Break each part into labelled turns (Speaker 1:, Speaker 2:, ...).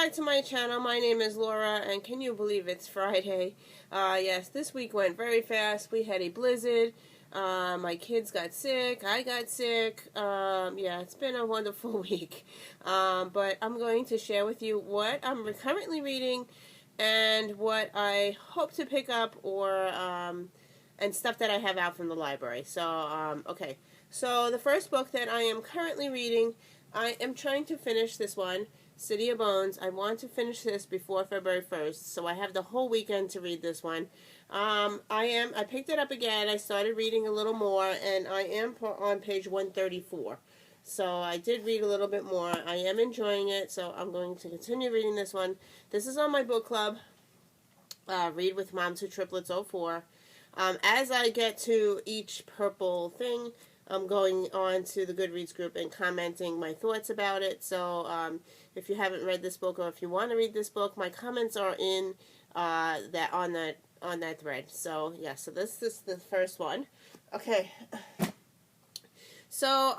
Speaker 1: back to my channel. My name is Laura, and can you believe it's Friday? Yes, this week went very fast. We had a blizzard. My kids got sick. I got sick. Yeah, it's been a wonderful week. But I'm going to share with you what I'm currently reading and what I hope to pick up and stuff that I have out from the library. So, okay. So the first book that I am currently reading, I am trying to finish this one, City of Bones. I want to finish this before February 1st, so I have the whole weekend to read this one. I picked it up again. I started reading a little more, and I am on page 134. So I did read a little bit more. I am enjoying it, so I'm going to continue reading this one. This is on my book club, Read with Moms Who Triplets 04. As I get to each purple thing, I'm going on to the Goodreads group and commenting my thoughts about it. So if you haven't read this book or if you want to read this book, my comments are in on that thread. So yeah, so this is the first one. Okay. So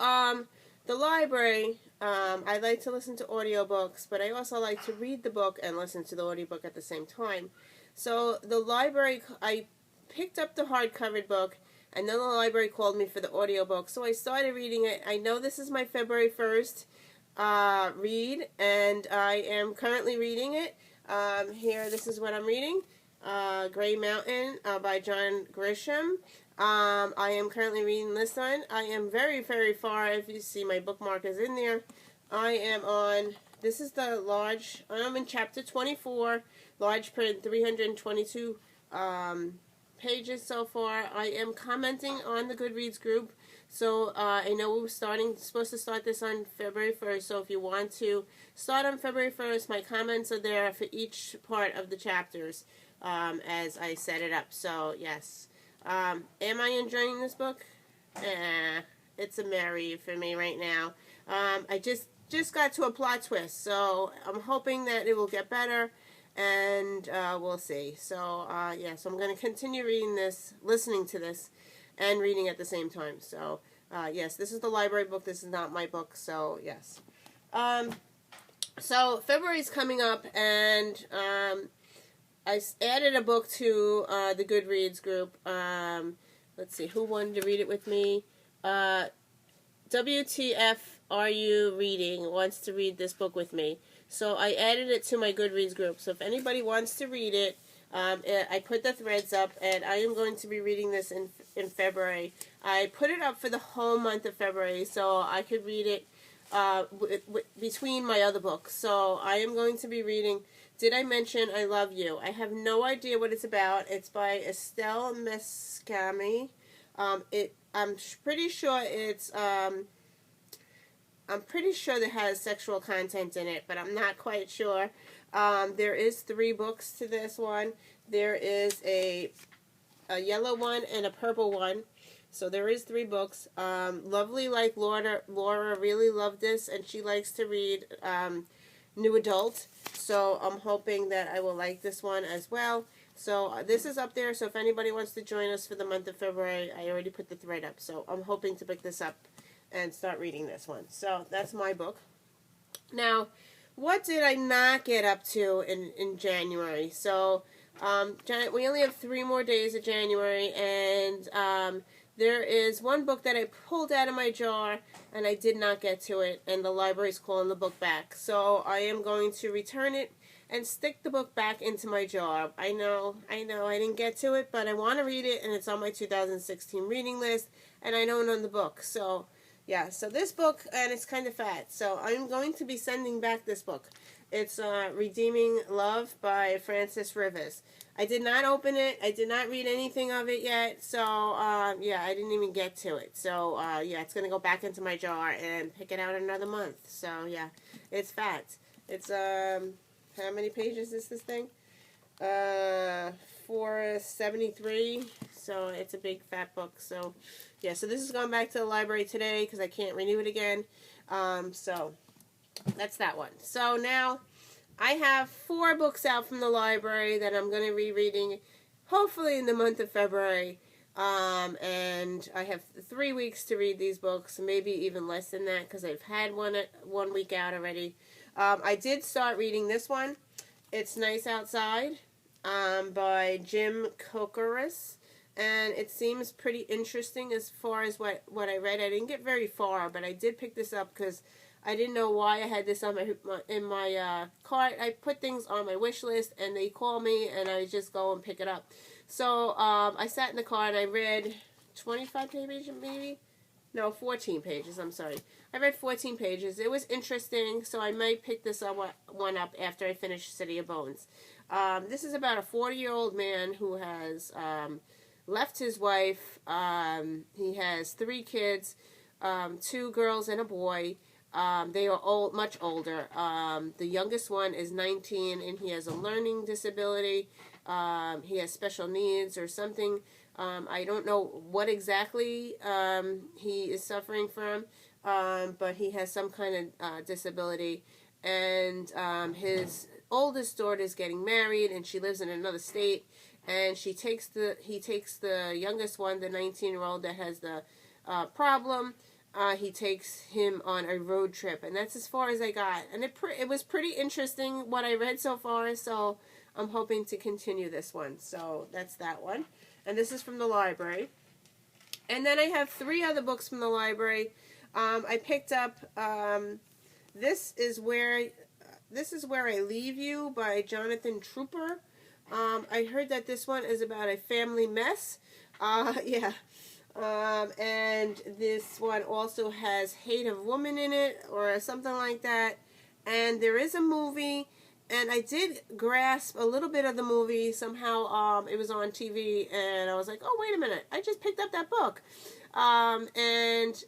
Speaker 1: the library, I like to listen to audiobooks, but I also like to read the book and listen to the audiobook at the same time. So the library, I picked up the hardcover book, and then the library called me for the audiobook, so I started reading it. I know this is my February 1st read, and I am currently reading it. Here, this is what I'm reading. Gray Mountain by John Grisham. I am currently reading this one. I am very, very far. If you see, my bookmark is in there. I am on, this is the large, I'm in chapter 24, large print, 322 pages so far. I am commenting on the Goodreads group, so I know we're supposed to start this on February 1st, so if you want to start on February 1st, my comments are there for each part of the chapters as I set it up. So yes, am I enjoying this book? It's a merry for me right now. I just got to a plot twist, so I'm hoping that it will get better, and we'll see. So yeah, so I'm going to continue reading this, listening to this, and reading at the same time. So yes, this is the library book. This is not my book. So yes. So February's coming up, and I added a book to the Goodreads group. Let's see, who wanted to read it with me? WTF are you reading? Wants to read this book with me. So I added it to my Goodreads group. So if anybody wants to read it, I put the threads up, and I am going to be reading this in February. I put it up for the whole month of February, so I could read it between my other books. So I am going to be reading Did I Mention I Love You? I have no idea what it's about. It's by Estelle Mescami. I'm pretty sure it's I'm pretty sure that has sexual content in it, but I'm not quite sure. There is 3 books to this one. There is a yellow one and a purple one. So there is 3 books. Lovely like Laura really loved this, and she likes to read new adult. So I'm hoping that I will like this one as well. So this is up there. So if anybody wants to join us for the month of February, I already put the thread up. So I'm hoping to pick this up and start reading this one. So that's my book. Now, what did I not get up to in January? So we only have 3 more days of January, and there is one book that I pulled out of my jar, and I did not get to it, and the library's calling the book back. So I am going to return it and stick the book back into my jar. I know, I didn't get to it, but I want to read it, and it's on my 2016 reading list, and I don't own the book. So yeah, so this book, and it's kind of fat, so I'm going to be sending back this book. It's Redeeming Love by Frances Rivers. I did not open it. I did not read anything of it yet, so yeah, I didn't even get to it. So yeah, it's going to go back into my jar and pick it out another month. So yeah, it's fat. It's, how many pages is this thing? 473, so it's a big fat book. So yeah, so this is going back to the library today because I can't renew it again. So that's that one. So now I have 4 books out from the library that I'm going to be reading hopefully in the month of February. And I have 3 weeks to read these books, maybe even less than that because I've had one week out already. I did start reading this one. It's Nice Outside by Jim Kokoris. And it seems pretty interesting as far as what I read. I didn't get very far, but I did pick this up because I didn't know why I had this on in my cart. I put things on my wish list, and they call me, and I just go and pick it up. So I sat in the car, and I read 25 pages, maybe? No, 14 pages, I'm sorry. I read 14 pages. It was interesting, so I might pick this one up after I finish City of Bones. This is about a 40-year-old man who has left his wife. He has 3 kids, 2 girls and a boy. They are much older. The youngest one is 19, and he has a learning disability. He has special needs or something. I don't know what exactly he is suffering from, but he has some kind of disability. And his oldest daughter is getting married, and she lives in another state. And he takes the youngest one, the 19-year-old that has the problem. He takes him on a road trip, and that's as far as I got. And it was pretty interesting what I read so far, so I'm hoping to continue this one. So that's that one. And this is from the library. And then I have 3 other books from the library. I picked up This is Where I Leave You by Jonathan Trooper. I heard that this one is about a family mess. Yeah. And this one also has Hate of Woman in it, or something like that. And there is a movie, and I did grasp a little bit of the movie. Somehow it was on TV, and I was like, oh, wait a minute, I just picked up that book. And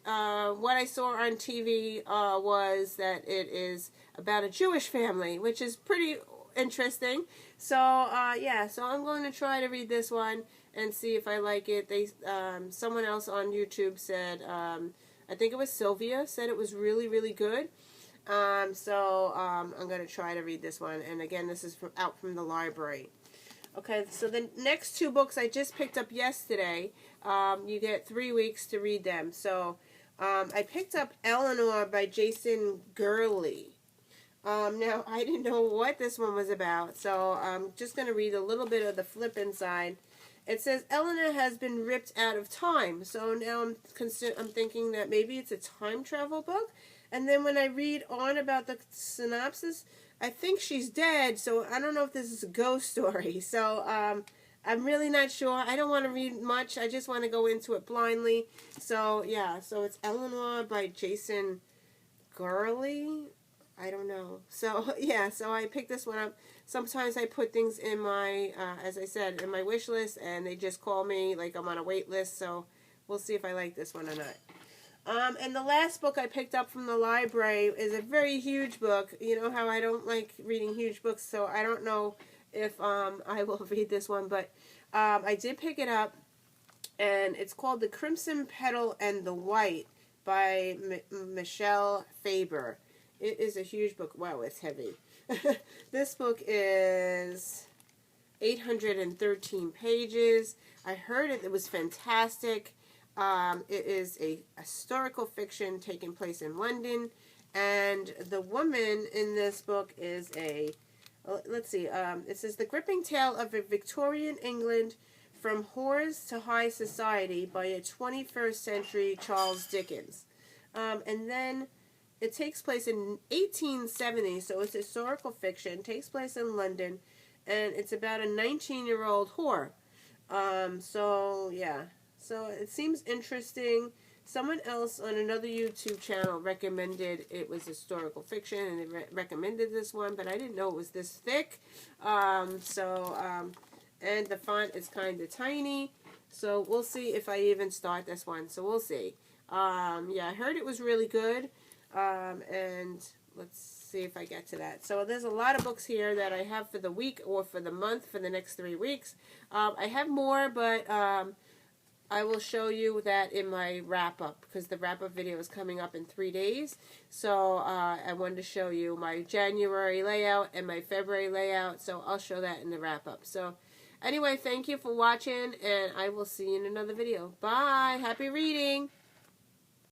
Speaker 1: what I saw on TV was that it is about a Jewish family, which is pretty interesting. So, yeah, so I'm going to try to read this one and see if I like it. Someone else on YouTube said, I think it was Sylvia, said it was really, really good. So I'm going to try to read this one. And again, this is out from the library. Okay, so the next 2 books I just picked up yesterday. You get 3 weeks to read them. So I picked up Eleanor by Jason Gurley. Now, I didn't know what this one was about, so I'm just going to read a little bit of the flip inside. It says, Eleanor has been ripped out of time. So now I'm thinking that maybe it's a time travel book. And then when I read on about the synopsis, I think she's dead, so I don't know if this is a ghost story. So I'm really not sure. I don't want to read much. I just want to go into it blindly. So, yeah, so it's Eleanor by Jason Gurley. I don't know. So, yeah, so I picked this one up. Sometimes I put things in my, as I said, in my wish list, and they just call me like I'm on a wait list. So we'll see if I like this one or not. And the last book I picked up from the library is a very huge book. You know how I don't like reading huge books, so I don't know if I will read this one. But I did pick it up, and it's called The Crimson Petal and the White by Michelle Faber. It is a huge book. Wow, it's heavy. This book is 813 pages. I heard it was fantastic. It is a historical fiction taking place in London. And the woman in this book is let's see, it says, the gripping tale of a Victorian England from whores to high society by a 21st century Charles Dickens. And then it takes place in 1870, so it's historical fiction, takes place in London, and it's about a 19-year-old whore. So, yeah. So, it seems interesting. Someone else on another YouTube channel recommended it was historical fiction, and they recommended this one, but I didn't know it was this thick. And the font is kind of tiny, so we'll see if I even start this one. So, we'll see. Yeah, I heard it was really good. And let's see if I get to that. So there's a lot of books here that I have for the week or for the month for the next 3 weeks. I have more, but I will show you that in my wrap-up, because the wrap-up video is coming up in 3 days. So I wanted to show you my January layout and my February layout, so I'll show that in the wrap-up. So anyway, thank you for watching, and I will see you in another video. Bye! Happy reading!